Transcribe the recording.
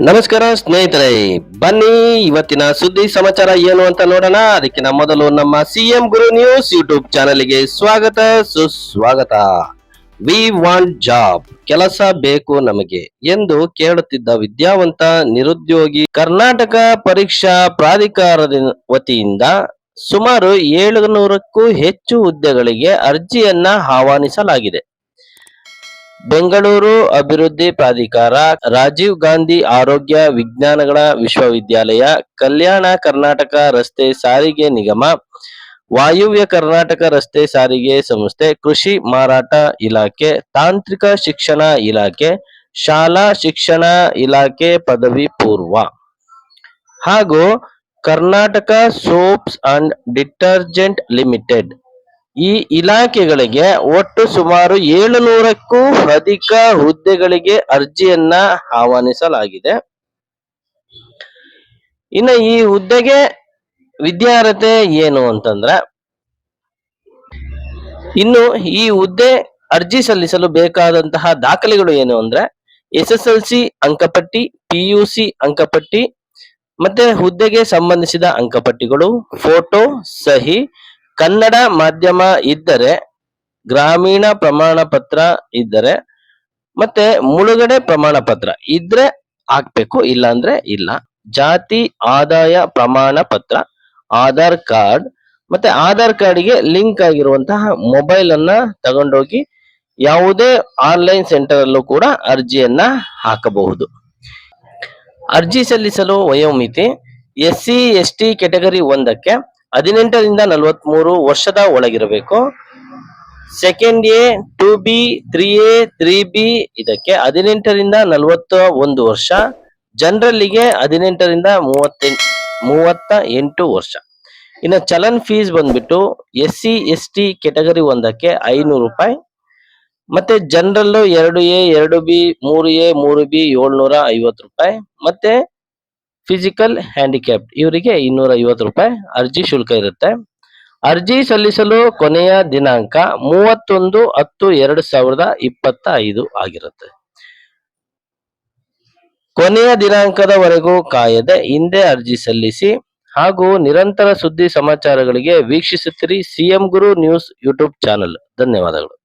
ನಮಸ್ಕಾರ ಸ್ನೇಹಿತರೆ, ಬನ್ನಿ ಇವತ್ತಿನ ಸುದ್ದಿ ಸಮಾಚಾರ ಏನು ಅಂತ ನೋಡೋಣ. ಅದಕ್ಕಿಂತ ಮೊದಲು ನಮ್ಮ ಸಿಎಂ ಗುರು ನ್ಯೂಸ್ ಯೂಟ್ಯೂಬ್ ಚಾನೆಲ್ಗೆ ಸ್ವಾಗತ ಸುಸ್ವಾಗತ. ವಿ ವಾಂಟ್ ಜಾಬ್, ಕೆಲಸ ಬೇಕು ನಮಗೆ ಎಂದು ಕೇಳುತ್ತಿದ್ದ ವಿದ್ಯಾವಂತ ನಿರುದ್ಯೋಗಿ ಕರ್ನಾಟಕ ಪರೀಕ್ಷಾ ಪ್ರಾಧಿಕಾರದ ವತಿಯಿಂದ ಸುಮಾರು 700ಕ್ಕೂ ಹೆಚ್ಚು ಹುದ್ದೆಗಳಿಗೆ ಅರ್ಜಿಯನ್ನ ಆಹ್ವಾನಿಸಲಾಗಿದೆ. ಬೆಂಗಳೂರು ಅಭಿವೃದ್ಧಿ ಪ್ರಾಧಿಕಾರ, ರಾಜೀವ್ ಗಾಂಧಿ ಆರೋಗ್ಯ ವಿಜ್ಞಾನಗಳ ವಿಶ್ವವಿದ್ಯಾಲಯ, ಕಲ್ಯಾಣ ಕರ್ನಾಟಕ ರಸ್ತೆ ಸಾರಿಗೆ ನಿಗಮ, ವಾಯುವ್ಯ ಕರ್ನಾಟಕ ರಸ್ತೆ ಸಾರಿಗೆ ಸಂಸ್ಥೆ, ಕೃಷಿ ಮಾರಾಟ ಇಲಾಖೆ, ತಾಂತ್ರಿಕ ಶಿಕ್ಷಣ ಇಲಾಖೆ, ಶಾಲಾ ಶಿಕ್ಷಣ ಇಲಾಖೆ ಪದವಿ ಪೂರ್ವ ಹಾಗೂ Karnataka soaps and detergent limited ಈ ಇಲಾಖೆಗಳಿಗೆ ಒಟ್ಟು ಸುಮಾರು 700ಕ್ಕೂ ಅಧಿಕ ಹುದ್ದೆಗಳಿಗೆ ಅರ್ಜಿಯನ್ನ ಆಹ್ವಾನಿಸಲಾಗಿದೆ. ಇನ್ನು ಈ ಹುದ್ದೆಗೆ ವಿದ್ಯಾರ್ಹತೆ ಏನು ಅಂತಂದ್ರೆ, ಇನ್ನು ಈ ಹುದ್ದೆ ಅರ್ಜಿ ಸಲ್ಲಿಸಲು ಬೇಕಾದಂತಹ ದಾಖಲೆಗಳು ಏನು ಅಂದ್ರೆ SSLC ಅಂಕಪಟ್ಟಿ, PUC ಅಂಕಪಟ್ಟಿ, ಮತ್ತೆ ಹುದ್ದೆಗೆ ಸಂಬಂಧಿಸಿದ ಅಂಕಪಟ್ಟಿಗಳು, ಫೋಟೋ, ಸಹಿ, ಕನ್ನಡ ಮಾಧ್ಯಮ ಇದ್ದರೆ, ಗ್ರಾಮೀಣ ಪ್ರಮಾಣ ಪತ್ರ ಇದ್ದರೆ, ಮತ್ತೆ ಮುಳುಗಡೆ ಪ್ರಮಾಣ ಪತ್ರ ಇದ್ರೆ ಹಾಕ್ಬೇಕು, ಇಲ್ಲ ಅಂದ್ರೆ ಇಲ್ಲ. ಜಾತಿ ಆದಾಯ ಪ್ರಮಾಣ ಪತ್ರ, ಆಧಾರ್ ಕಾರ್ಡ್, ಮತ್ತೆ ಆಧಾರ್ ಕಾರ್ಡ್ಗೆ ಲಿಂಕ್ ಆಗಿರುವಂತಹ ಮೊಬೈಲ್ ಅನ್ನ ತಗೊಂಡೋಗಿ ಯಾವುದೇ ಆನ್ಲೈನ್ ಸೆಂಟರ್ ಅಲ್ಲೂ ಕೂಡ ಅರ್ಜಿಯನ್ನ ಹಾಕಬಹುದು. ಅರ್ಜಿ ಸಲ್ಲಿಸಲು ವಯೋಮಿತಿ SC ST ಕೆಟಗರಿ 1ಕ್ಕೆ 18ರಿಂದ 43 ವರ್ಷದ ಒಳಗಿರಬೇಕು. Second A, 2B, 3A, 3B ಇದಕ್ಕೆ 18ರಿಂದ 41 ವರ್ಷ. ಜನರಲ್ಲಿಗೆ 18ರಿಂದ 38 ವರ್ಷ. ಇನ್ನು ಚಲನ್ ಫೀಸ್ ಬಂದ್ಬಿಟ್ಟು SC ST ಕೆಟಗರಿ 1ಕ್ಕೆ 500 ರೂಪಾಯಿ, ಮತ್ತೆ general 2A, 2B, 3A, 3B 750 ರೂಪಾಯಿ, ಮತ್ತೆ ಫಿಸಿಕಲ್ ಹ್ಯಾಂಡಿಕ್ಯಾಪ್ಟ್ ಇವರಿಗೆ 250 ರೂಪಾಯಿ ಅರ್ಜಿ ಶುಲ್ಕ ಇರುತ್ತೆ. ಅರ್ಜಿ ಸಲ್ಲಿಸಲು ಕೊನೆಯ ದಿನಾಂಕ 31/10/2025 ಆಗಿರುತ್ತೆ. ಕೊನೆಯ ದಿನಾಂಕದವರೆಗೂ ಕಾಯದೆ ಹಿಂದೆ ಅರ್ಜಿ ಸಲ್ಲಿಸಿ ಹಾಗೂ ನಿರಂತರ ಸುದ್ದಿ ಸಮಾಚಾರಗಳಿಗೆ ವೀಕ್ಷಿಸುತ್ತಿರಿ ಸಿಎಂ ಗುರು ನ್ಯೂಸ್ ಯೂಟ್ಯೂಬ್ ಚಾನೆಲ್. ಧನ್ಯವಾದಗಳು.